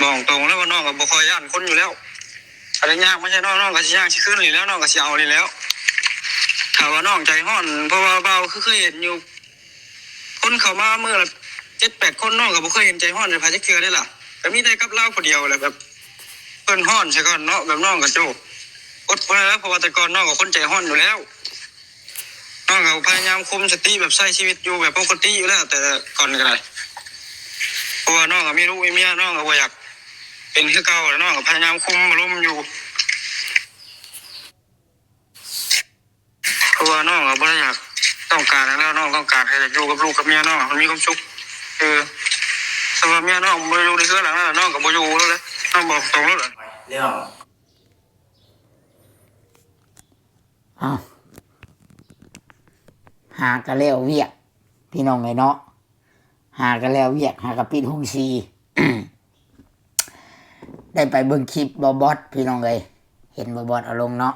มองตรงแล้วว่าน้องกับบ่คอยย่านคนอยู่แล้วอะไรยากไม่ใช่น้องก็สิย่างสิขึ้นนี่แล้วน้องก็สิเอานี่แล้วถ้าว่าน้องใจห้อนเพราะว่าเบาคือเคยเห็นอยู่คนเข้ามาเมื่อละ7-8คนน้องก็บ่เคยเห็นใจห้อนในภายจักเทื่อได้ล่ะก็มีแต่กับเราคนเดียวแหละแบบเพิ่นห้อนใช่ก่อนเนาะแบบน้องก็โจอดบ่ได้แล้วเพราะว่าแต่ก่อนน้องก็คนใจห้อนอยู่แล้วน้องก็พยายามคุมสติแบบใช้ชีวิตอยู่แบบปกติอยู่แล้วแต่ก่อนก็ได้เพราะว่าน้องก็มีลูกมีเมียน้องก็บ่อยากเป็นคือเก่าแล้วน้องก็พยายามคุมอารมณ์อยู่เพราะว่าน้องก็บ่ได้อยากต้องการแล้วน้องต้องการให้อยู่กับลูกกับเมียน้องมันมีความสุขสำหรับเมียน้องบ่อยู่ในเรือนหลังนั้นน้องก็บ่อยู่แล้วน้องบอกตรงแล้วเรื่องหาก็แล้วเวียกพี่น้องไงเนาะหาก็แล้วเวียกหากระปิดห้องซี ได้ไปเบิ่งคลิปบอสพี่น้องเลยเห็นบอสเอาลงเนาะ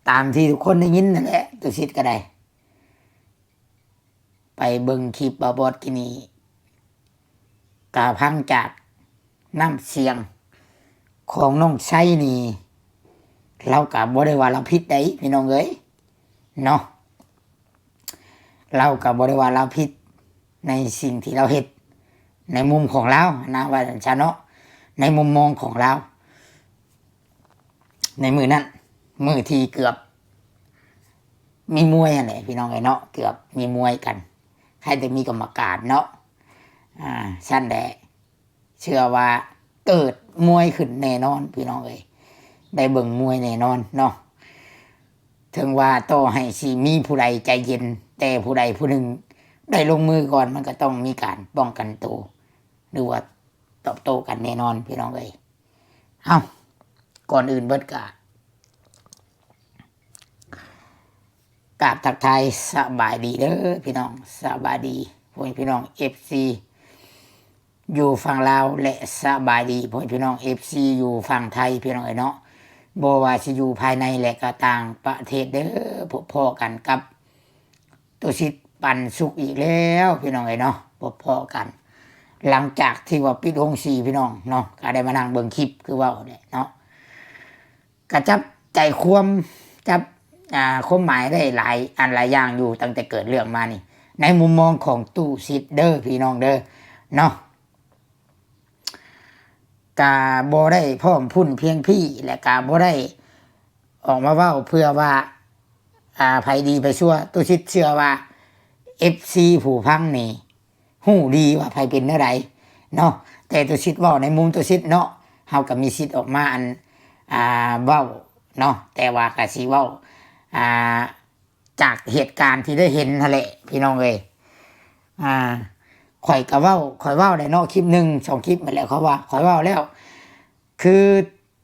ตามที่ทุกคนได้ยินนั่นแหละตุสิทธิ์ก็ได้ไปเบิ่งคลิปบอสกินีกาพังจากน้ำเสียงของน้องไส้นี่เรากับบ่ได้ว่าเราผิดได้พี่น้องเอ้ยเนาะเรากับบ่ได้ว่าเราผิดในสิ่งที่เราเฮ็ดในมุมของเรานะว่าฉันเนาะในมุมมองของเราในมือนั้นมือที่เกือบมีมวยอะไรพี่น้องไอ้เนาะเกือบมีมวยกันใครจะมีกรรมการเนาะฉันแหละเชื่อว่าเกิดมวยขึ้นแน่นอนพี่น้องเอ้ยได้เบิ่งมวยแน่นอนเนาะถึงว่าต่อให้สิมีผู้ใดใจเย็นแต่ผู้ใดผู้หนึ่งได้ลงมือก่อนมันก็ต้องมีการป้องกันตัวหรือว่าตอบโต้กันแน่นอนพี่น้องเอ้ยก่อนอื่นเบิดกราบทักทายสบายดีเด้อพี่น้องสบายดีพวกพี่น้อง FC อยู่ฝั่งลาวและสบายดีพวกพี่น้อง FC อยู่ฝั่งไทยพี่น้องเอ้ยเนาะบ่ว่าสิอยู่ภายในและก็ต่างประเทศเด้อพบกันกับตุสิทธิ์ปันสุขอีกแล้วพี่น้องเอ้ยเนาะพบกันหลังจากที่ว่าปิดห้อง4พี่น้องเนาะก็ได้มานั่งเบิ่งคลิปคือว่าเนาะก็จับใจความจับความหมายได้หลายอันหลายอย่างอยู่ตั้งแต่เกิดเรื่องมานี่ในมุมมองของตู้ซิดเดอร์พี่น้องเด้อเนาะกาบ่ได้พ่อมพุ่นเพียงพี่และกาบ่ได้ออกมาเว้าเพื่อว่าภัยดีไปชั่วตู้ซิดเชื่อว่า FC ผู้พังนี่ฮู้ดีว่าภัยเป็นเท่าใดเนาะแต่ตู้ซิดเว้าในมุมตู้ซิดเนาะเฮาก็มีสิทธิ์ออกมาอันเว้าเนาะแต่ว่าก็สิเว้าจากเหตุการณ์ที่ได้เห็นนั่นแหละพี่น้องเอ้ยข่อยเว้าได้เนาะคลิป1 2คลิปมาแล้วเขาว่าข่อยเว้าแล้วคือ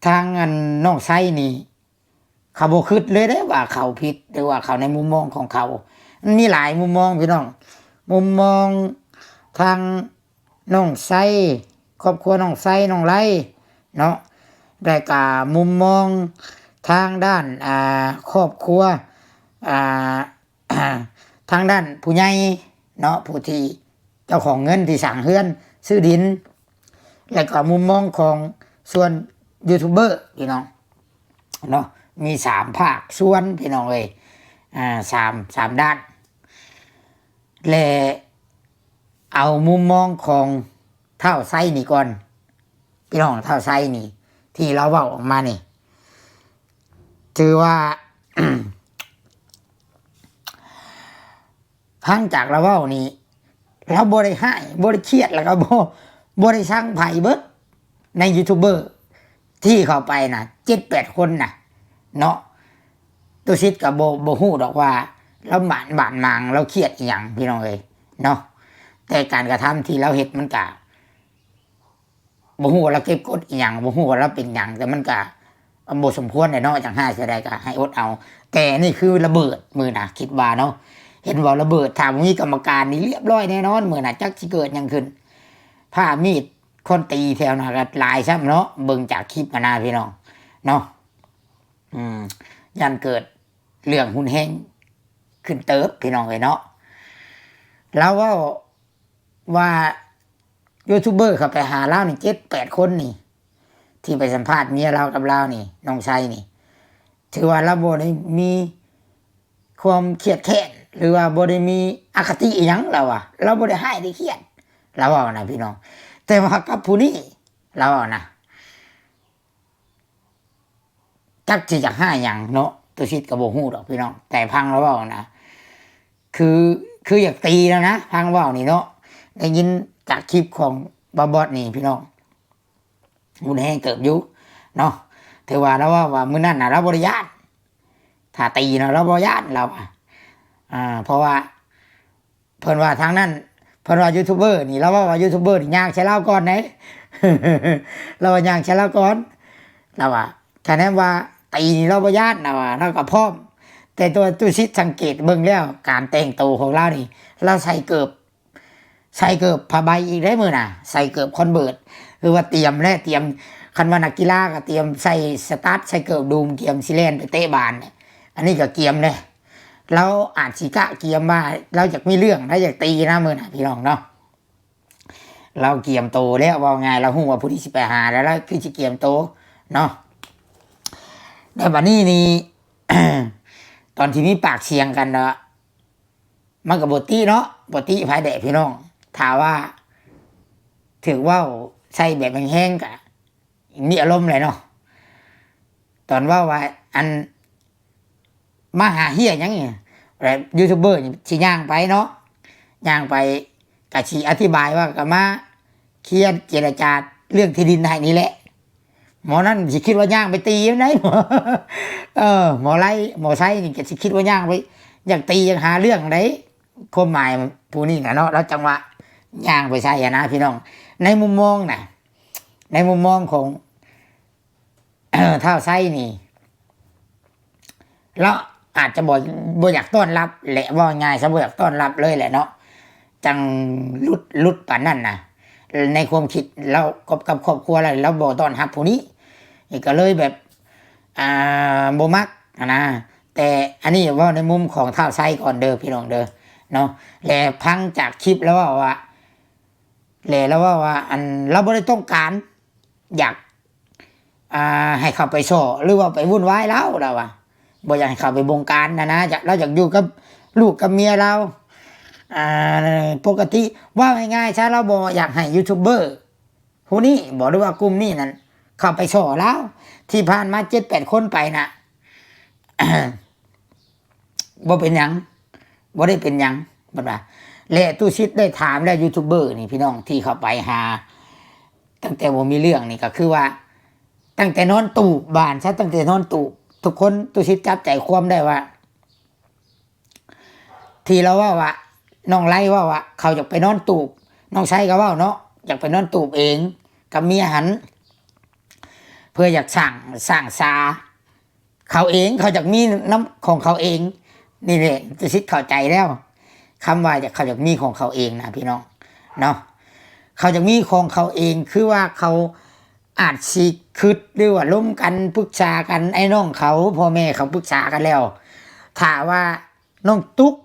ทางน้องไส้นี่เขาบ่คิดเลยได้ว่าเขาผิดหรือว่าเขาในมุมมองของเขามันมีหลายมุมมองพี่น้องมุมมองทางน้องไส้ครอบครัวน้องไส้น้องไร่เนาะได้กะมุมมองทางด้านครอบครัวทางด้านผู้ใหญ่เนาะผู้ที่เจ้าของเงินที่สั่งเฮือนซื้อดินแล้วก็มุมมองของส่วนยูทูบเบอร์พี่น้องเนาะมี3ภาคส่วนพี่น้องเอ้ย3ด้านและเอามุมมองของเท่าไส้นี่ก่อนพี่น้องเท่าไส้นี่ที่เราเว้าออกมานี่ถือว่า พังจากเราเว้านี่เราบ่ได้ให้บ่ได้เครียดแล้วก็บ่ได้สร้างไผเบิดในยูทูบเบอร์ที่เข้าไปน่ะ 7-8 คนน่ะเนาะตุสิทธิ์ก็บ่ฮู้ดอกว่าเราบานมางเราเครียดอีหยังพี่น้องเอ้ยเนาะแต่การกระทำที่เราเฮ็ดมันก็บ่ฮู้ว่าเราเก็บกดอีหยังบ่ฮู้ว่าเราเป็นหยังแต่มันก็บ่สมควรเนาะจังหาสิได้ก็ให้อดเอาแต่นี่คือระเบิดมื้อน่ะคิดว่าเนาะเห็นว่าระเบิดถ้ามีกรรมการนี่เรียบร้อยแน่นอนมื้อน่ะจักสิเกิดหยังขึ้นผ้ามีดคนตีแถวน่ะก็หลายซ้ำเนาะเบิ่งจากคลิปมานะพี่น้องเนาะยันเกิดเรื่องหุนแฮงขึ้นเติบพี่น้องเอ้ยเนาะแล้วว่า ยูทูบเบอร์เขาไปหาเรานี่7-8คนนี่ ที่ไปสัมภาษณ์เมียเรากับเรานี่น้องชัยนี่ ถือว่าเราบ่ได้มีความเครียดแค้นหรือว่าบ่ได้มีอคติอีหยังเราอะเราบ่ได้ให้ได้เครียดเราเอานะพี่น้องแต่ว่ากับผู้นี้เราเอานะจักสิอยากให้หยังเนาะตัวชิดก็บ่ฮู้ดอกพี่น้องแต่พังเราเว้านะคืออยากตีแล้วนะพังเว้านี่เนาะได้ยินจากคลิปของบอสนี่พี่น้องมุนแห้งเติบอยู่เนาะถือว่าเราว่ามื้อนั้นน่ะเราบ่ได้ย้านถ้าตีนะเราบ่ย้านเราเพราะว่าเพิ่นว่าทางนั้นเพิ่นว่ายูทูบเบอร์นี่เราว่ายูทูบเบอร์นี่ย่างใช้เราก่อนไหน เราว่าย่างใช้เราก่อนเราว่าแค่นั้นว่าตีนี่เราบ่ย้านนะว่าเราก็พร้อมแต่ตัวตุชิดสังเกตเบิ่งแล้วการแต่งตัวของเรานี่เราใส่เกือบผ้าใบอีกได้มื้อน่ะใส่เกือบคอนเวิร์ตคือว่าเตรียมแล้วเตรียมคันว่านักกีฬาก็เตรียมใส่สตาร์ทใส่เกือบดูมเกียมสิแล่นไปเตะบาลอันนี้ก็เกียมเลยเราอาจสิกะเกียมว่าเราอยากมีเรื่องเราอยากตีนะมื้อน่ะพี่น้องเนาะเราเกียมโตแล้วว่าไงเราฮู้ว่าผู้ที่สิไปหาแล้วคือสิเกียมโตเนาะในบัดนี้นี่ ตอนที่มีปากเสียงกันเนาะมันก็บ่ติเนาะบ่ติภายแดพี่น้องถ้าว่าถือว่าใส่แบบแห้งๆกะมีอารมณ์เลยเนาะตอนว่าอันมาหาเฮียหยังเนี่ยแบบยูทูบเบอร์สิย่างไปเนาะย่างไปกะสิอธิบายว่าก็มาเคลียร์เจรจาเรื่องที่ดินให้นี่แหละหมอนั่นสิคิดว่าย่างไปตียังไงหมอหมอไส้นี่ก็สิคิดว่าย่างไปอยากตีอยากหาเรื่องไหนความหมายผู้นี้นะเนาะแล้วจังหวะย่างไปใช่นะพี่น้องในมุมมองนะในมุมมองของ เท่าไส้นี่แล้วอาจจะบ่อยากต้อนรับแหละว่าง่ายซะบ่อยากต้อนรับเลยแหละเนาะจังลุดป่านนั่นนะในความคิดเรากับครอบครัวเราบ่ต้อนรับผู้นี้ก็เลยแบบบ่มักนะแต่อันนี้ว่าในมุมของเท่าไส้ก่อนเด้อพี่น้องเด้อเนาะและพังจากคลิปแล้วว่าอันเราไม่ได้ต้องการอยากให้เขาไปโซ่หรือว่าไปวุ่นวายแล้วเราบ่อยากให้เขาไปบงการนะเราอยากอยู่กับลูกกับเมียเราปกติว่าง่ายๆใช่เราบ่อยากให้ยูทูบเบอร์ผู้นี้บอกด้วยว่ากลุ่มนี้นั่นเข้าไปโซ่แล้วที่ผ่านมา7-8คนไปนะ บ่เป็นหยังบ่ได้เป็นหยังบัดว่าและตู้ชิดได้ถามแล้วยูทูบเบอร์นี่พี่น้องที่เขาไปหาตั้งแต่บ่มีเรื่องนี่ก็คือว่าตั้งแต่นอนตูบบ้านซะตั้งแต่นอนตูบทุกคนตู้ชิดจับใจความได้ว่าที่เราว่าน้องไล่ว่าเขาอยากไปนอนตูบน้องชายก็ว่าเนาะอยากไปนอนตูบเองกับเมียหันเพื่ออยากสร้างซาเขาเองเขาอยากมีน้ำของเขาเองนี่แหละตู้ชิดเข้าใจแล้วคำว่าเขาอยากมีของเขาเองนะพี่น้องเนาะเขาอยากมีของเขาเองคือว่าเขาอาจสิคิดหรือว่าล้มกันปรึกษากันไอ้น้องเขาพ่อแม่เขาปรึกษากันแล้วถ้าว่าน้องตุ๊ก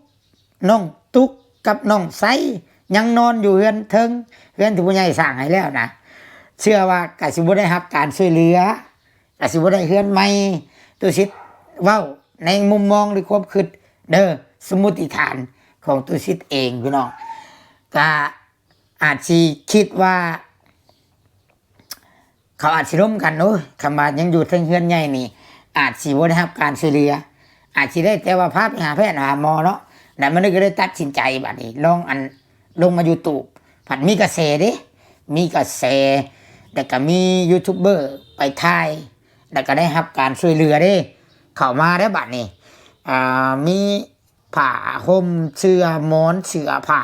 กับน้องไซยังนอนอยู่เฮือนเทิงเฮือนที่ผู้ใหญ่สร้างให้แล้วนะเชื่อว่ากสิบ่ได้รับการช่วยเหลือกสิบ่ได้เฮือนใหม่ตัวชิดเว้าในมุมมองหรือความคิดเด้อสมมุติฐานของตัวชิดเองพี่น้องก็อาจสิคิดว่าเขาอาจสิร่วมกันเนาะคำว่ายังอยู่เทิงเฮือนใหญ่นี่อาจสิบ่ได้รับการช่วยเหลืออาจสิได้แต่ว่าพาไปหาแพทย์หาหมอเนาะแต่มันก็ได้ตัดสินใจบัดนี้ลงมาอยู่ตูบผัดมีกระแสเด้มีกระแสแต่ก็มียูทูบเบอร์ไปถ่ายแล้วก็ได้รับการช่วยเหลือเด้เข้ามาได้บัดนี้มีผ้าห่มเสื้อหมอนเสื้อผ้า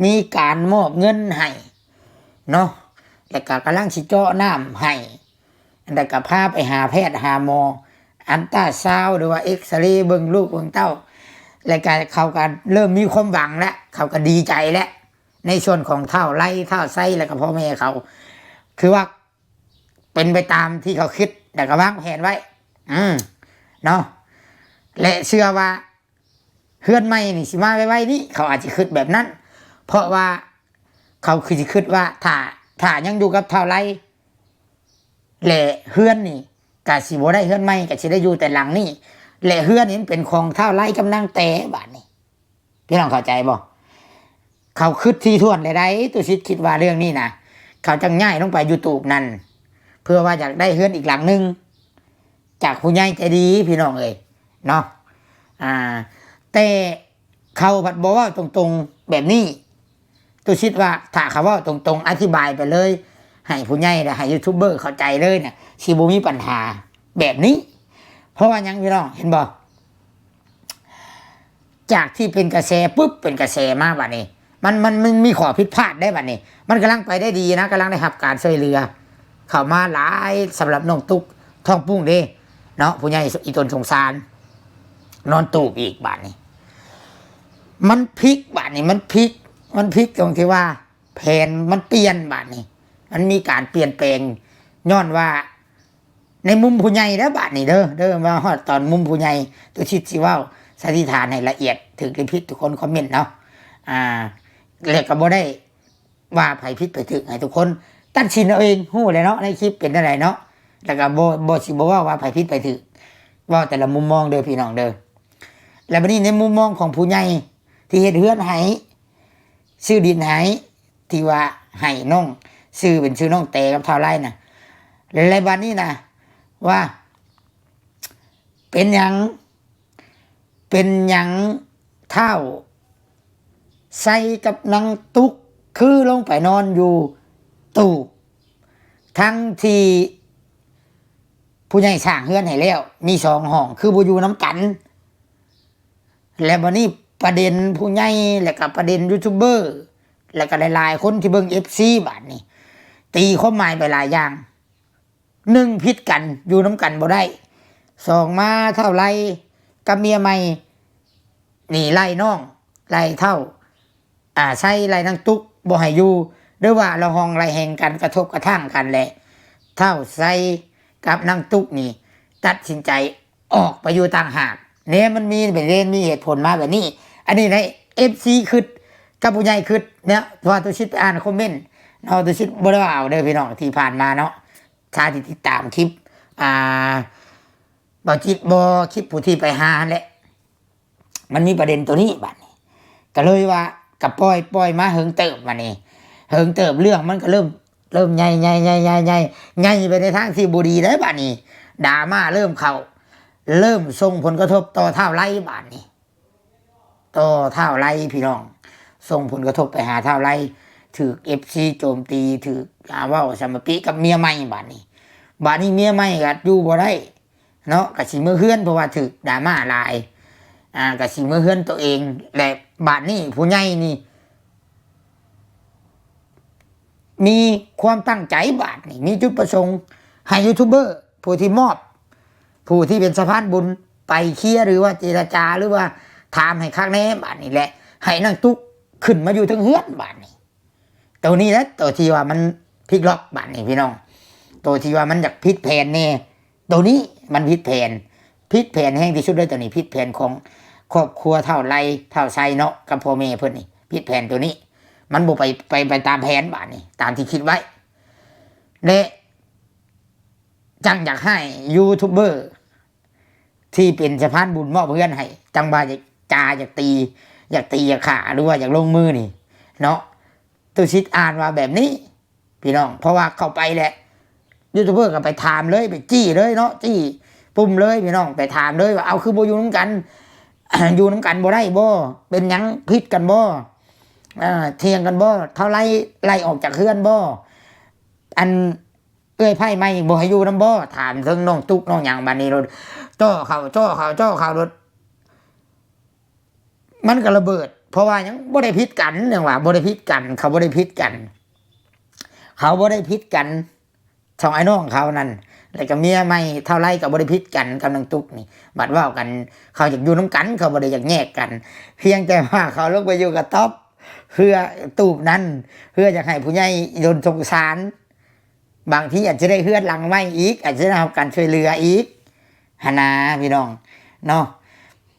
มีการมอบเงินให้เนาะแล้วก็กำลังสิเจาะน้ำให้แล้วก็พาไปหาแพทย์หาหมออัลตราซาวด์หรือว่าเอ็กซเรย์เบิ่งลูกเบิ่งเต้าแล้วก็เขาก็เริ่มมีความหวังแล้วเขาก็ดีใจแล้วในส่วนของเท่าไร่เท่าไส้แล้วก็พ่อแม่เขาคือว่าเป็นไปตามที่เขาคิดแต่ก็วางแผนไว้เนาะและเชื่อว่าเฮือนใหม่นี่สิมาไว้นี่เขาอาจจะคิดแบบนั้นเพราะว่าเขาคือจะคิดว่าถ้า ถ้ายังอยู่กับเท่าไรแหละเฮือนนี่ก็สิบ่ได้เฮือนใหม่ก็สิได้อยู่แต่หลังนี่แหละเฮือนนี่เป็นของเท่าไรกำลังแต่บาดนี้พี่น้องเข้าใจบ่เขาคิดที่ท่วนได้ตุชิดคิดว่าเรื่องนี้นะเขาจังง่ายลงไปยูทูบนั่นเพื่อว่าอยากได้เฮือนอีกหลังนึงจากผู้ใหญ่ใจดีพี่น้องเอ้ยเนาะแต่เขาผัดบอกว่าตรงๆแบบนี้ตุชิดว่าถ้าเขาว่าตรงๆอธิบายไปเลยให้ผู้ใหญ่และให้ยูทูบเบอร์เข้าใจเลยเนี่ยสิบ่มีปัญหาแบบนี้เพราะว่ายังพี่น้องเห็นบ่จากที่เป็นกระแสปุ๊บเป็นกระแสมาบัดนี้มันมีข้อผิดพลาดได้บัดนี้ มันกำลังไปได้ดีนะกำลังได้รับการช่วยเหลือเข้ามาหลายสำหรับน้องตุ๊กท้องปุ้งเด้เนาะผู้ใหญ่อีตนสงสารนอนตูบอีกบาดนี้มันพลิกบาดนี้มันพลิกตรงที่ว่าแผนมันเปลี่ยนบาดนี้มันมีการเปลี่ยนแปลงย้อนว่าในมุมผู้ใหญ่แล้วบาดนี้เด้อมาฮอดตอนมุมผู้ใหญ่ตัวชิดสิว่าสันนิษฐานให้ละเอียดถึงพิษทุกคนคอมเมนต์เนาะแล้วก็บ่ได้ว่าไผผิดไปถึงให้ทุกคนตัดสินเอาเองฮู้เลยเนาะในคลิปเป็นอะไรเนาะแล้วก็บ่สิบ่ว่าไผผิดไปถึงว่าแต่ละมุมมองเด้อพี่น้องเด้อแล้วบัดนี้ในมุมมองของผู้ใหญ่ที่เฮ็ดเฮือนให้ซื้อดินให้ที่ว่าให้น้องซื้อเป็นชื่อน้องแต่กับเท่าไรน่ะแล้วบัดนี้นะว่าเป็นหยังเท่าใส่กับนางตุ๊กคือลงไปนอนอยู่ตู้ทั้งที่ผู้ใหญ่สร้างเฮือนให้แล้วมี2 ห้องคือบ่อยู่น้ำกัน แล้วบัดนี้ประเด็นผู้ใหญ่แล้วก็ประเด็นยูทูบเบอร์แล้วก็หลายๆคนที่เบิ่ง FC บาดนี้ตีความหมายไปหลายอย่าง1ผิดกันอยู่น้ำกันบ่ได้2มาเท่าไรกับเมียใหม่นี่ไล่น้องไล่เท่าใช่ไล่นางตุ๊กบ่ให้อยู่หรือว่าละหองไล่แห่งกันกระทบกระทั่งกันแหละเท่าใส่กับนางตุ๊กนี่ตัดสินใจออกไปอยู่ต่างหากเนี่ยมันมีเป็นเรื่องมีเหตุผลมาแบบนี้อันนี้ใน FC คิดกับผู้ใหญ่คิดเนี่ยเพราะว่าตัวชิดไปอ่านคอมเมนต์เนาะตัวชิดบ่ได้ว่าเอาเด้อพี่น้องที่ผ่านมาเนาะถ้าที่ติดตามคลิปบ่จิตบ่คลิปผู้ที่ไปหาแหละมันมีประเด็นตัวนี้บัดนี้ก็เลยว่ากับปล่อยมาเฮิงเติบมานี่เฮิงเติบเรื่องมันก็เริ่มใหญ่ไปในทางที่บ่ดีแล้วบัดนี้ดราม่าเริ่มส่งผลกระทบต่อเท่าไรบัดนี้ต่อเท่าไรพี่น้องส่งผลกระทบไปหาเท่าไรถูก FC โจมตีถูกว่าสมปิกับเมียใหม่บัดนี้เมียใหม่ก็อยู่บ่ได้เนาะก็สิมือเฮือนเพราะว่าถูกดราม่าหลายก็สิมือเฮือนตัวเองและบัดนี้ผู้ใหญ่นี่มีความตั้งใจบัดนี้มีจุดประสงค์ให้ยูทูบเบอร์ผู้ที่มอบผู้ที่เป็นสะพานบุญไปเคลียร์หรือว่าเจรจาหรือว่าถามให้คักแน่บัดนี้แหละให้นางตุ๊กขึ้นมาอยู่ทั้งเฮือนบัดนี้ตัวนี้แหละตัวที่ว่ามันพลิกล็อกบัดนี้พี่น้องตัวที่ว่ามันอยากพลิกแผนแน่ตัวนี้มันพลิกแผนแห่งที่สุดเลยตัวนี้พลิกแผนของครอบครัวเท่าไรเท่าไซเนาะกับพ่อแม่เพิ่นนี่พลิกแผนตัวนี้มันบ่ไปตามแผนบัดนี้ตามที่คิดไว้และจังอยากให้ยูทูบเบอร์ที่เป็นสะพานบุญมอบเพื่อนให้จังว่าอยากตีอยากขาหรือว่าอยากลงมือนี่เนาะตัวชิดอ่านว่าแบบนี้พี่น้องเพราะว่าเข้าไปแหละยูทูบเบอร์ก็ไปถามเลยไปจี้เลยเนาะจี้ปุ่มเลยพี่น้องไปถามเลยว่าเอาคือบ่อยู่น้ำกัน อยู่น้ำกันบ่ได้บ่เป็นหยังพิษกันบ่เทียงกันบ่เท่าไล่ออกจากเฮือนบ่อันเอ้ยไพ่ไม่บ่ให้อยู่น้ำบ่ถามถึงน้องตุ๊กน้องหยังบัดนี้รถจ่อเขารถมันก็ระเบิดเพราะว่ายังบ่ได้พิษกันอย่างว่าบ่ได้พิษกันเขาบ่ได้พิษกันสองไอ้น้องเขานั่นแล้วก็เมียไม่เท่าไรก็บ่ได้พิษกันกับนางตุ๊กนี่บัดว่ากันเขาอยากอยู่น้ำกันเขาบ่ได้อยากแยกกันเพียงแต่ว่าเขาลงไปอยู่กับต๊อบเพื่อตูบนั้นเพื่ออยากให้ผู้ใหญ่โดนสงสารบางทีอาจจะได้เฮือนหลังไม่อีกอาจจะได้รับการช่วยเหลืออีกหนาพี่น้องเนาะ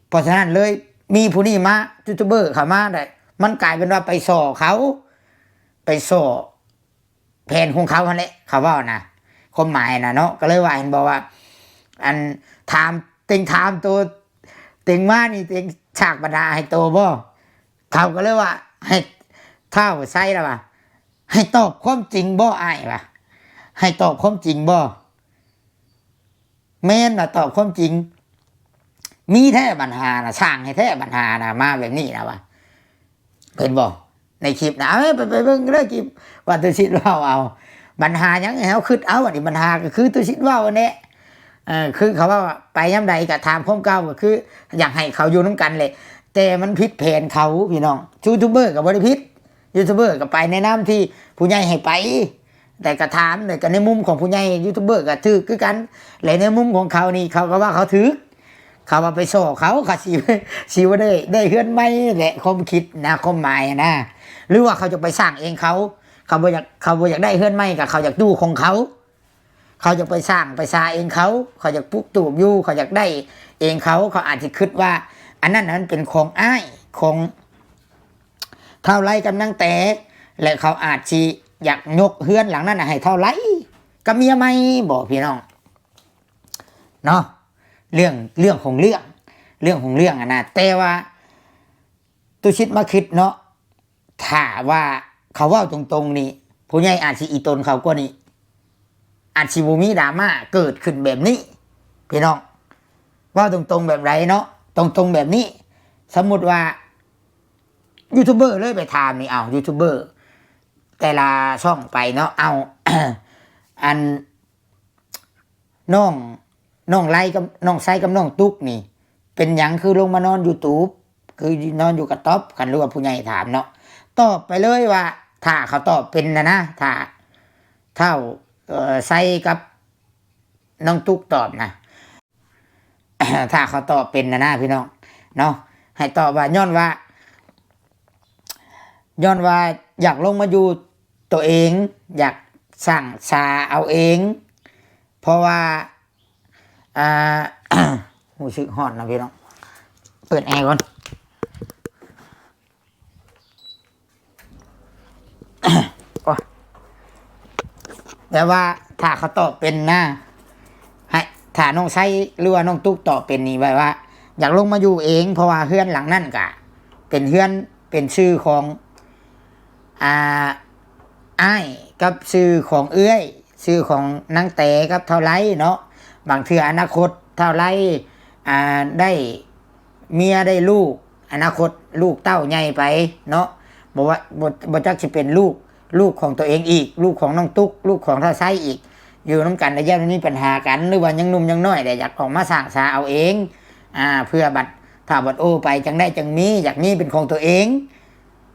เพราะฉะนั้นเลยมีผู้นี้มายูทูบเบอร์เข้ามาได้มันกลายเป็นว่าไปส่อเขาไปส่อ แผนของเขาหั่นแหละเขาเว้านะความหมายนะเนาะก็เลยว่าเห็นบอกว่า อันถามเต็งถามตัวเต็งมานี่เต็งฉากบรรดาให้โตบ่เขาก็เลยว่า ให้เท่าใส่แล้วว่าให้ตอบความจริงบ่อ้ายว่ะให้ตอบความจริงบ่แม่นว่าตอบความจริง มีแท้ปัญหานะสร้างให้แท้ปัญหานะมาแบบนี้นะว่ะเป็นบ่ในคลิปนะไปเบิ่งเด้อคลิปว่าตุชิดเว้าเอาปัญหาหยังให้เฮาคิดเอาอันนี้ปัญหาก็คือตุชิดเว้าอันนี้คือเขาว่าไปย่ำใดก็ถามความเก่าก็คือ อยากให้เขาอยู่น้ำกันเลยแต่มันผิดแผนเขาพี่น้องยูทูบเบอร์กับบริพิษยูทูบเบอร์ก็ไปในน้ำที่ผู้ใหญ่ให้ไป แต่ก็ถามเลยกันในมุมของผู้ใหญ่ยูทูบเบอร์ก็ถือคือกันและในมุมของเขานี่เขาก็ว่าเขาถือเขาว่าไปโซ่เขาสีว่าได้เฮือนไม่แหละความคิดนะความหมายนะหรือว่าเขาจะไปสร้างเองเขาบ่อยากได้เฮือนไม่กับเขาอยากดูของเขาจะไปสร้างไปซาเองเขาอยากปุ๊บตูบอยู่เขาอยากได้เองเขาอาจจะคิดว่า อันนั้นเป็นของอ้ายของเท่าไรกำลังแต่และเขาอาจจะอยากยกเฮือนหลังนั้นให้เท่าไรกับเมียไม่บอกพี่น้องเนาะเรื่องของเรื่องอะนะแต่ว่าตุชิดมาคิดเนาะถ้าว่าเขาว่าตรงๆนี่ผู้ใหญ่อาจสิอีตนเขากว่านี้อาจสิบ่มีดราม่าเกิดขึ้นแบบนี้พี่น้องว่าตรงๆแบบไรเนาะตรงๆแบบนี้สมมุติว่ายูทูบเบอร์เลยไปถามนี่เอายูทูบเบอร์แต่ละช่องไปเนาะเอา อันน้องไล่กับน้องไซกับน้องตุ๊กนี่เป็นหยังคือลงมานอน YouTube คือนอนอยู่กับท็อปกันรู้ว่าผู้ใหญ่ถามเนาะตอบไปเลยว่าถ้าเขาตอบเป็นนะถ้าเท่าไซกับน้องตุ๊กตอบนะ ถ้าเขาตอบเป็นนะพี่น้องเนาะให้ตอบว่าย้อนว่าอยากลงมาอยู่ตัวเองอยากสร้างชาเอาเองเพราะว่าหูสึกฮอดนะพี่น้องเปิดแอร์ก่อน แต่ว่าถ้าเขาตอบเป็นนะให้ถ้าน้องไซหรือว่าน้องตุ๊กตอบเป็นนี่ไว้ว่า อยากลงมาอยู่เองเพราะว่าเฮือนหลังนั่นกะเป็นเฮือนเป็นชื่อของอ้ายกับชื่อของเอื้อยชื่อของนางแต่กับเท่าไรเนาะบางเทื่ออนาคตเท่าไรได้เมียได้ลูกอนาคตลูกเต้าใหญ่ไปเนาะบอกว่าบ่จักสิเป็นลูกของตัวเองอีกลูกของน้องตุ๊กลูกของเท่าไซอีกอยู่น้ำกันในแยกนี้ปัญหากันหรือว่ายังหนุ่มยังน้อยแต่อยากออกมาสร้างสาเอาเองเพื่อบัดถ้าบัดโอไปจังได้จังมีอยากมีเป็นของตัวเอง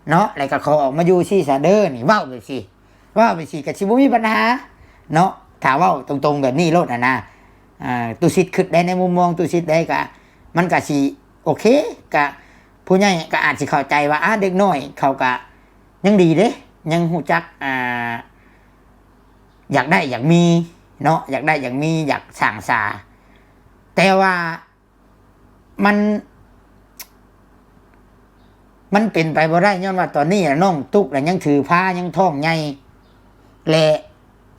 เนาะแล้วก็เขาออกมาอยู่ซี่ซาเดอร์นี่ว้าวไปสิกับชิบุมีปัญหาเนาะถ้าว่าตรงๆแบบนี้โลดนะตุสิทธิ์คิดได้ในมุมมองตุสิทธิ์ได้กะมันกะสิโอเคกะผู้ใหญ่ก็อาจสิเข้าใจว่าเด็กน้อยเขากะยังดีเด้ยังหูจักอยากได้อยากมีเนาะอยากได้อยากมีอยากสั่งสาแต่ว่ามันเป็นไปบ่ได้ย้อนว่าตอนนี้น้องตุ๊กยังถือผ้ายังท้องใหญ่และ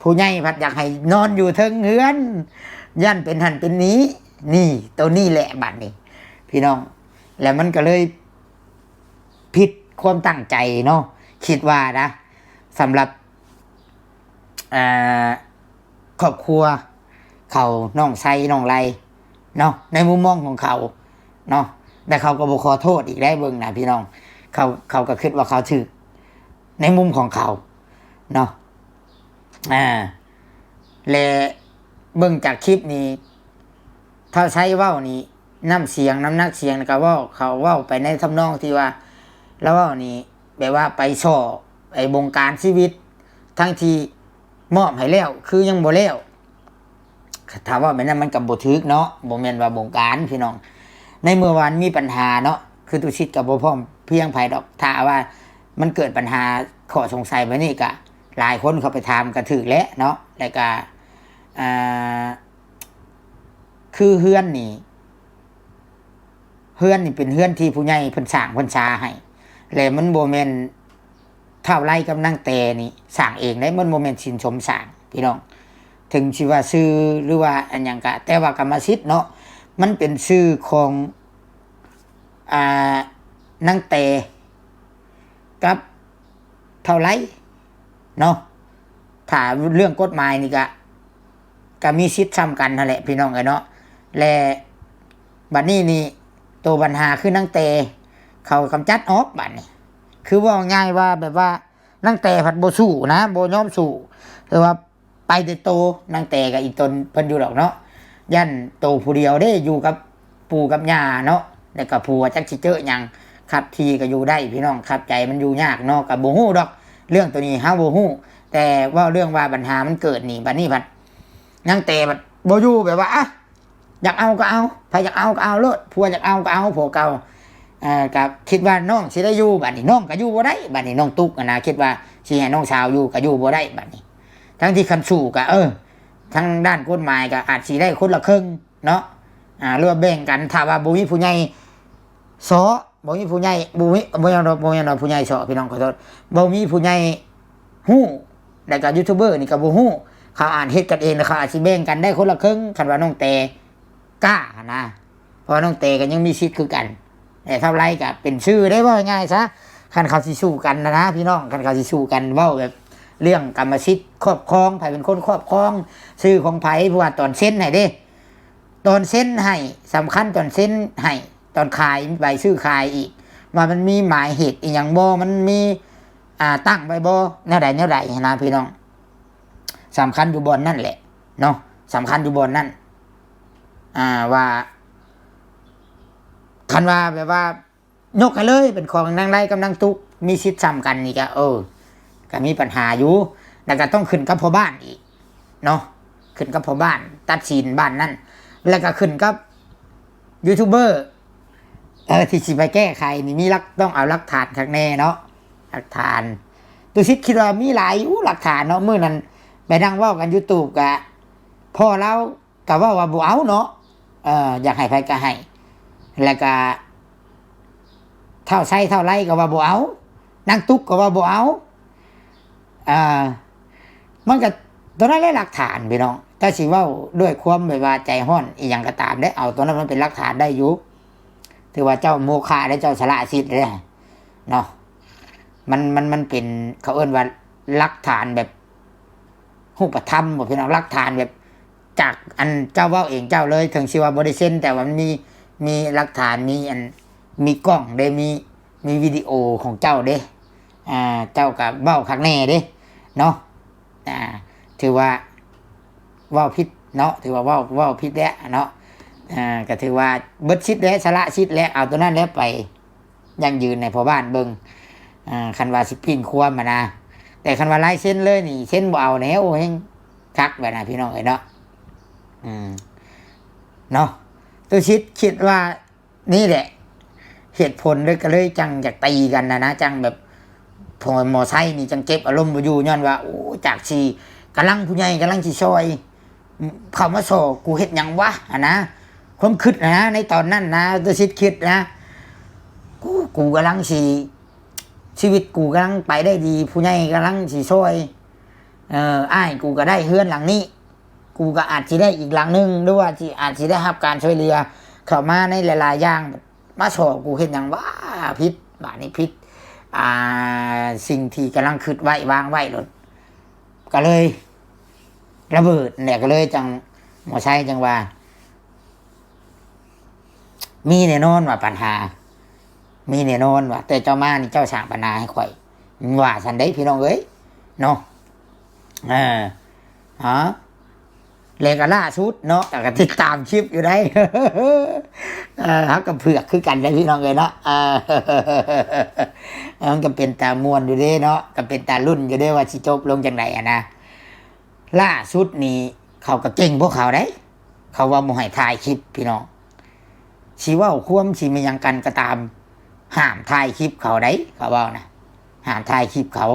ผู้ใหญ่พัดอยากให้นอนอยู่เทิงเฮือนยันเป็นหันเป็นนี้นี่ตัวนี้แหละบัดนี้พี่น้องแล้วมันก็เลยผิดความตั้งใจเนาะคิดว่านะสำหรับครอบครัวเขาน้องไซน้องไรเนาะในมุมมองของเขาเนาะแต่เขาก็บอกขอโทษอีกได้เบิ่งนะพี่น้องเขาก็คิดว่าเขาถือในมุมของเขาเนาะและเบิ่งจากคลิปนี้ถ้าใช้เว้านี่น้ำเสียงน้ำหนักเสียงก็ว่าเขาเว้าไปในทำนองที่ว่าแล้วเว้านี่แบบว่าไปส่อไอ้บงการชีวิตทั้งที่มอบให้แล้วคือยังบ่แล้วถามว่าแบบนั้นมันกับบ่ถึกเนาะบ่แม่นว่าบงการพี่น้องในเมื่อวานมีปัญหาเนาะคือตุชิดกับบ่พร้อมเพียงไผดอกถ้าว่ามันเกิดปัญหาข้อสงสัยไว้นี่ก็หลายคนเขาไปถามก็ถึกแล้วเนาะแล้วก็คือเฮือนนี่เป็นเฮือนที่ผู้ใหญ่เพิ่นสร้างเพิ่นชาให้แล้วมันบ่แม่น เท่าไรกับนางแต่นี่สร้างเองได้มันโมเมนต์สินชมสร้างพี่น้องถึงชีว่าซื้อหรือว่าอันยังกะแต่ว่ากรรมสิทธิ์เนาะมันเป็นชื่อของนางแต่กับเท่าไรเนาะถ้าเรื่องกฎหมายนี่ก็มีสิทธิ์ซ้ำกันนั่นแหละพี่น้องเนาะและบัดนี้นี่ตัวปัญหาคือนางแต่เขากำจัดออกบัดนี้คือว่าง่ายว่าแบบว่านางแต่ผัดโบสู้นะโบยอมสู้แต่ว่าไปแต่โตนางแต่กับอีตนเพิ่นอยู่ดอกเนาะยันโตผู้เดียวได้อยู่กับปู่กับย่าเนาะแล้วก็ผัวจักสิเจอหยังขับทีก็อยู่ได้พี่น้องขับใจมันอยู่ยากเนาะกับโบฮู้ดอกเรื่องตัวนี้เฮาโบฮู้แต่ว่าเรื่องว่าปัญหามันเกิดนี่บัดนี้ผัดนางแต่ผัดโบอยู่แบบว่าอะอยากเอาก็เอาถ้าอยากเอาก็เอาโลดผัวอยากเอาก็เอาผัวเก่ากับคิดว่าน้องสิได้อยู่บัดนี้น้องก็อยู่บ่ได้บัดนี้น้องตุ๊กนะคิดว่าสิให้น้องสาวอยู่ก็อยู่บ่ได้บัดนี้ทั้งที่คันสู้ก็ทางด้านกฎหมายก็อาจสิได้คนละครึ่งเนาะหรือว่าแบ่งกันถ้าว่าบ่มีผู้ใหญ่สอบ่มีผู้ใหญ่บ่ยอมผู้ใหญ่สอพี่น้องขอโทษบ่มีผู้ใหญ่ฮู้แล้วก็ยูทูบเบอร์นี่ก็บ่ฮู้เขาอ่านเฮ็ดกันเองแล้วเขาอาจสิแบ่งกันได้คนละครึ่งคันว่าน้องแต่กล้านะเพราะน้องแต่ก็ยังมีสิทธิ์คือกันแต่เท่าไรก็เป็นชื่อได้ว่าง่ายซะคันเขาสิสู้กันนะพี่น้องคันเขาสิสู้กันเว้าแบบเรื่องกรรมสิทธิ์ครอบครองไผเป็นคนครอบครองชื่อของไผเพราะว่าตอนเซ็นให้เด้ตอนเซ็นให้สำคัญตอนเซ็นให้ตอนขายใบซื้อขายอีกว่ามันมีหมายเหตุอีหยังบ่มันมีตั้งไว้บ่แนวใดนะพี่น้องสำคัญอยู่บนนั่นแหละเนาะสำคัญอยู่บนนั่นว่าคันว่าแบบว่ายกกันเลยเป็นของนางไร่กับนางตุกมีสิทธิ์ซ้ำกันนี่ก็ก็มีปัญหาอยู่แล้วก็ต้องขึ้นกับพ่อบ้านอีกเนาะขึ้นกับพ่อบ้านตัดสินบ้านนั่นแล้วก็ขึ้นกับยูทูบเบอร์ที่สิไปแก้ไขนี่มีต้องเอาหลักฐานข้างแน่เนาะหลักฐานตัวชิดคิดว่ามีหลายหลักฐานเนาะเมื่อนั้นไปนั่งว่ากัน YouTube กะพ่อเราก็ว่าบ่เอาเนาะอยากให้ไผก็ให้แล้วก็เท่าไส้เท่าไรก็ว่าบ่เอานางตุ๊กก็ว่าบ่เอามันก็ตัวนั้นแหละหลักฐานพี่น้องถ้าสิเว้าด้วยความแบบว่าใจห้อนอีหยังก็ตามได้เอาตัวนั้นมันเป็นหลักฐานได้อยู่ถือว่าเจ้าโมฆะและเจ้าสละสิทธิ์เลยเนาะมันเป็นเขาเอิ้นว่าหลักฐานแบบรูปธรรมบ่พี่น้องหลักฐานแบบจากอันเจ้าเว้าเองเจ้าเลยถึงสิว่าบ่ได้เซ็นแต่ว่ามันมีหลักฐานมีกล้องได้มีวิดีโอของเจ้าเด้เจ้ากับเว้าคักแน่เด้เนาะถือว่าเว้าผิดเนาะถือว่าเว้าผิดแล้วเนาะก็ถือว่าเบิดชิดแล้วสละชิดแล้วเอาตัวนั้นแล้วไปยังยืนในพ่อบ้านเบิ่งคันว่าสิพินความมานะแต่คันว่าลายเส้นเลยนี่เส้นบ่เอาแนวเฮงคักแบบนะพี่น้องเอ้ยเนาะเนาะตัวชิดคิดว่านี่แหละเหตุผลเลยก็เลยจังอยากตีกันนะจังแบบพอมอไซค์นี่จังเก็บอารมณ์บ่อยู่ย้อนว่าโอ้จากสิกำลังผู้ใหญ่กำลังสิซอยเข้ามาโซกูเฮ็ดหยังวะนะความคิดนะในตอนนั้นนะตัวชิดคิดนะกูกำลังสิชีวิตกูกำลังไปได้ดีผู้ใหญ่กำลังสิซอยอ้ายกูก็ได้เฮือนหลังนี้กูก็อาจสิได้อีกหลังนึงหรือว่าที่อาจสิได้รับการช่วยเหลือเข้ามาในหลายๆอย่างมาโซกูเฮ็ดหยังวะผิดบาดนี้ผิดสิ่งที่กำลังคิดไว้วางไว้หลดก็เลยระเบิดเนี่ยก็เลยจังหมอชัยจังว่ามีแน่นอนว่าปัญหามีแน่นอนว่าแต่เจ้ามานี่เจ้าสร้างปัญหาให้ข่อยว่าฉันได้พี่น้องเอ้ยเนาะเลยก็ล่าสุดเนาะแต่ก็ติดตามคลิปอยู่ได้ฮักกับเผือกคือกันได้พี่น้องเอ้ยเนาะมันก็เป็นตามวนอยู่เด้เนาะก็เป็นตารุ่นอยู่เด้ว่าสิจบลงจังไดนะล่าสุดนี่เขาก็เก่งพวกเขาได้เขาว่าบ่ให้ถ่ายคลิปพี่น้องสิเว้าความสิมีหยังกันก็ตามห้ามถ่ายคลิปเขาได้เขาเว้านะห้ามถ่ายคลิปเขา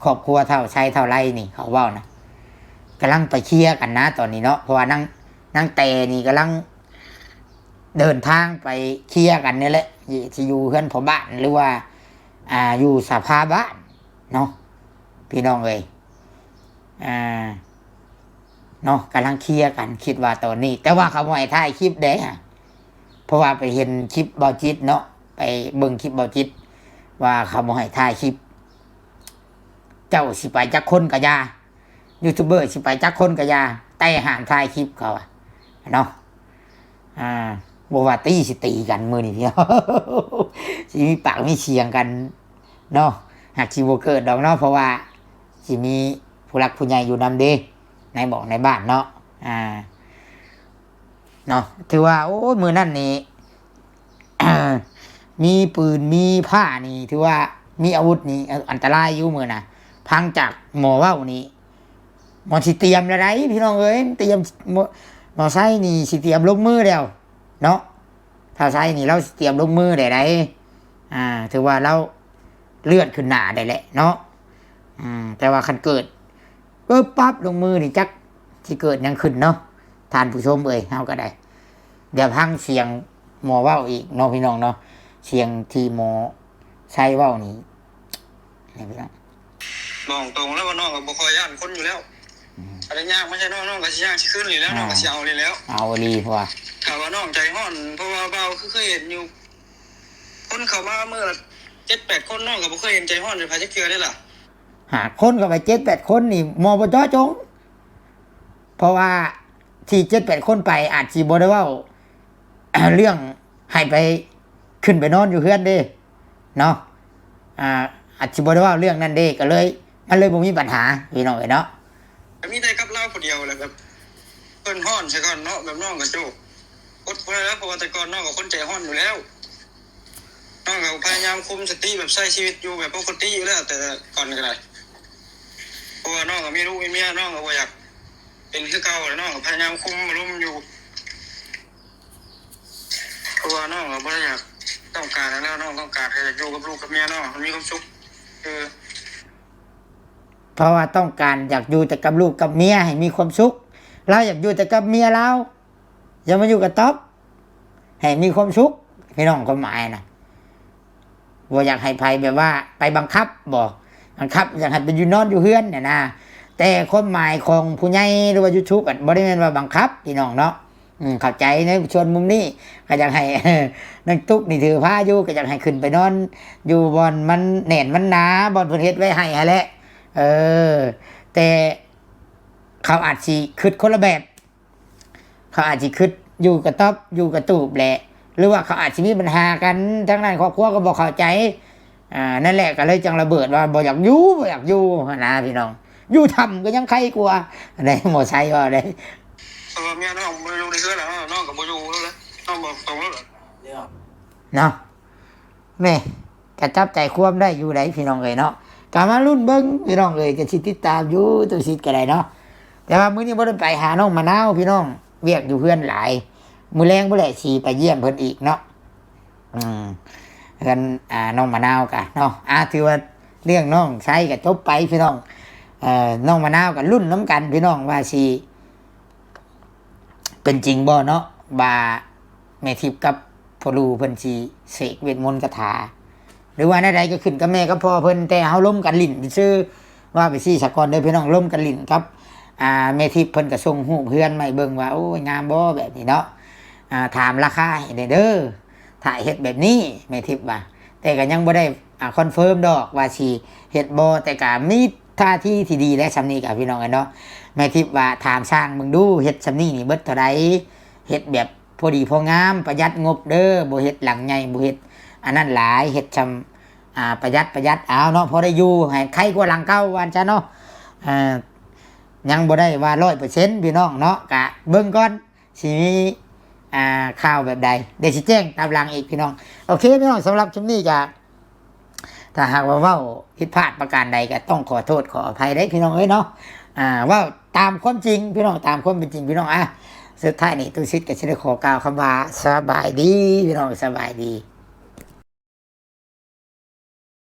ครอบครัวเท่าใช้เท่าไรนี่เขาเว้านะกำลังไปเคลียร์กันนะตอนนี้เนาะเพราะว่านั่งแต่นี่กำลังเดินทางไปเคลียร์กันนี่แหละที่อยู่เพื่อนพ่อบ้านหรือว่าอยู่สภาบ้าน เนาะพี่น้องเอ้ยเนาะกำลังเคลียร์กันคิดว่าตอนนี้ แต่ว่าเขาบ่ให้ถ่ายคลิปเด้เพราะว่าไปเห็นคลิปเบาจิตเนาะไปเบิ่งคลิปเบาจิตว่าเขาบ่ให้ถ่ายคลิป เจ้าสิไปจักคนกะยายูทูบเบอร์สิไปจักคนกะยาแต่ห้ามถ่ายคลิปเขาอะเนาะบ่ว่าตีสิตีกันมื้อนี้พี่น้อง สิมีปากมีเสียงกันเนาะหากสิบ่เกิดดอกเนาะเพราะว่าสิมีผู้หลักผู้ใหญ่อยู่นำเด้ในบอกในบ้านเนาะเนาะถือว่าโอ้ยมื้อนั้นนี่ มีปืนมีผ้านี่ถือว่ามีอาวุธนี่อันตรายอยู่มื้อน่ะพังจากหมอว่าวนี่หมอสิเตรียมแล้วไดพี่น้องเอ้ยเตรียมหมอไซนี่สิเตรียมลงมือแล้วเนาะถ้าไซนี่เราสิเตรียมลงมือได้ถือว่าเราเลื่อนขึ้นหน้าได้แหละเนาะแต่ว่าคันเกิดปั๊บลงมือนี่จักสิเกิดยังขึ้นเนาะท่านผู้ชมเอ้ยเฮาก็ได้เดี๋ยวพังเสียงหมอว่าวอีกเนาะพี่น้องเนาะเสียงที่หมอใช้ว่าวนี่นี่พี่น้องบอกตรงแล้วว่าน้องก็บ่ค่อยย่านคนอยู่แล้วอะไรยากไม่ใช่น้องก็สิย่างสิขึ้นนี่แล้วน้องก็สิเอานี่แล้วเอาลีเพราะว่าถ้าว่าน้องใจฮ้อนเพราะว่าเบาคือเคยเห็นอยู่คนเข้ามาเมื่อ7-8คนน้องก็บ่เคยเห็นใจฮ้อนในภายจักเทื่อได้ล่ะหาคนเข้าไป7-8คนนี่มอบจจงเพราะว่าที่7-8คนไปอาจสิบ่ได้เว้า เรื่องให้ไปขึ้นไปนอนอยู่เฮือนเด้เนาะอาจสิบ่ได้เว้าเรื่องนั้นเด้ก็เลยมันเลยบ่มีปัญหาพี่น้องเอ้ยเนาะมีได้กับเราผู้เดียวแหละแบบเพิ่นฮ้อนใช่ก่อนเนาะแบบน้องก็โจกอดบ่ได้แล้วเพราะว่าแต่ก่อนน้องก็คนใจฮ้อนอยู่แล้วน้องก็พยายามคุมสติแบบใช้ชีวิตอยู่แบบปกติอยู่แล้วแต่ก่อนก็ได้เพราะว่าน้องก็มีลูกมีเมียน้องก็บ่อยากเป็นคือเก่าแล้วน้องก็พยายามคุมอารมณ์อยู่เพราะว่าน้องก็บ่ได้อยากต้องการแล้วน้องต้องการให้อยู่กับลูกกับเมียน้องมีความสุขเพราะว่าต้องการอยากอยู่แต่กับลูกกับเมียให้มีความสุขเราอยากอยู่แต่กับเมียเราอย่ามาอยู่กับต๊อบให้มีความสุขพี่น้องความหมายนะบ่อยากให้ไผแบบว่าไปบังคับบังคับอยากให้ไปอยู่นอนอยู่เฮือนเนี่ยนะแต่ความหมายของผู้ใหญ่หรือว่า YouTube บ่ได้แม่นว่าบังคับพี่น้องเนาะเข้าใจในชวนมุมนี้ก็อยากให้ นักตุ๊กนี่ถือผ้าอยู่ก็อยากให้ขึ้นไปนอนอยู่บอนมันแน่นมันหนาบอนเพิ่นเฮ็ดไว้ให้หั่นแหละแต่เขาอาจสิคิดคนละแบบเขาอาจสิคิดอยู่กับต๊อบอยู่กับตูบแหละหรือว่าเขาอาจสิมีปัญหากันทั้งนั้นครอบครัวก็บ่เข้าใจนั่นแหละก็เลยจังระเบิดว่าบ่อยากอยู่นะพี่น้องอยู่ทำก็ยังใครกลัวได้หมอใช้ว่าได้เมียน้องบ่อยู่ในเฮือนแล้วน้องก็บ่อยู่แล้วน้องบอกตรงแล้วเนาะแม่ก็จับใจความได้อยู่ได้พี่น้องเอ้ยเนาะก็มารุ่นเบิ่งพี่น้องเอ้ยก็สิติดตามอยู่ตัวสิก็ได้เนาะแต่ว่ามื้อนี้บ่ได้ไปหาน้องมะนาวพี่น้องเวียกอยู่เฮือนหลายมื้อแลงบ่ได้สิไปเยี่ยมเพิ่นอีกเนาะเพิ่นน้องมะนาวกะเนาะถือว่าเรื่องน้องใช้ก็จบไปพี่น้องน้องมะนาวก็รุ่นน้ำกันพี่น้องว่าสิเป็นจริงบ่เนาะบ่าแม่ทิพย์กับพ่อลูเพิ่นสิเสกเวทมนต์คาถาหรือว่าใดๆก็ขึ้นกับแม่กับพ่อเพิ่นแต่เฮาล้มกันลิ้นซื่อว่าไปซี่สะก่อนเด้อพี่น้องล้มกันลิ้นครับแม่ทิพย์เพิ่นก็ส่งรูปเฮือนมาให้เบิ่งว่าโอ้ยงามบ่แบบนี้เนาะถามราคาให้เด้อถ้าเฮ็ดแบบนี้แม่ทิพย์ว่าแต่ก็ยังบ่ได้คอนเฟิร์มดอกว่าสิเฮ็ดบ่แต่ก็มีท่าทีที่ดีและสำนี้กับพี่น้องกันเนาะแม่ทิพย์ว่าถามสร้างมึงดูเฮ็ดสำนี้นี่เบิดเท่าใดเฮ็ดแบบพอดีพองามประหยัดงบเด้อบ่เฮ็ดหลังใหญ่บ่เฮ็ดอันนั้นหลายเฮ็ดชำประหยัดเอาเนาะพอได้อยู่ให้ใครกว่าหลังเก่าวันซะเนาะยังบ่ได้ว่า 100% พี่น้องเนาะกะเบิ่งก่อนสิมีข่าวแบบใดเดี๋ยวสิแจ้งตามหลังอีกพี่น้องโอเคพี่น้องสำหรับคลิปนี้ก็ถ้าหากว่าเว้าผิดพลาดประการใดก็ต้องขอโทษขออภัยได้พี่น้องเอ้ยเนาะว่าตามความจริงพี่น้องตามความเป็นจริงพี่น้องสุดท้ายนี่ตุสิทธิ์ก็สิได้ขอกล่าวคำว่าสบายดีพี่น้องสบายดี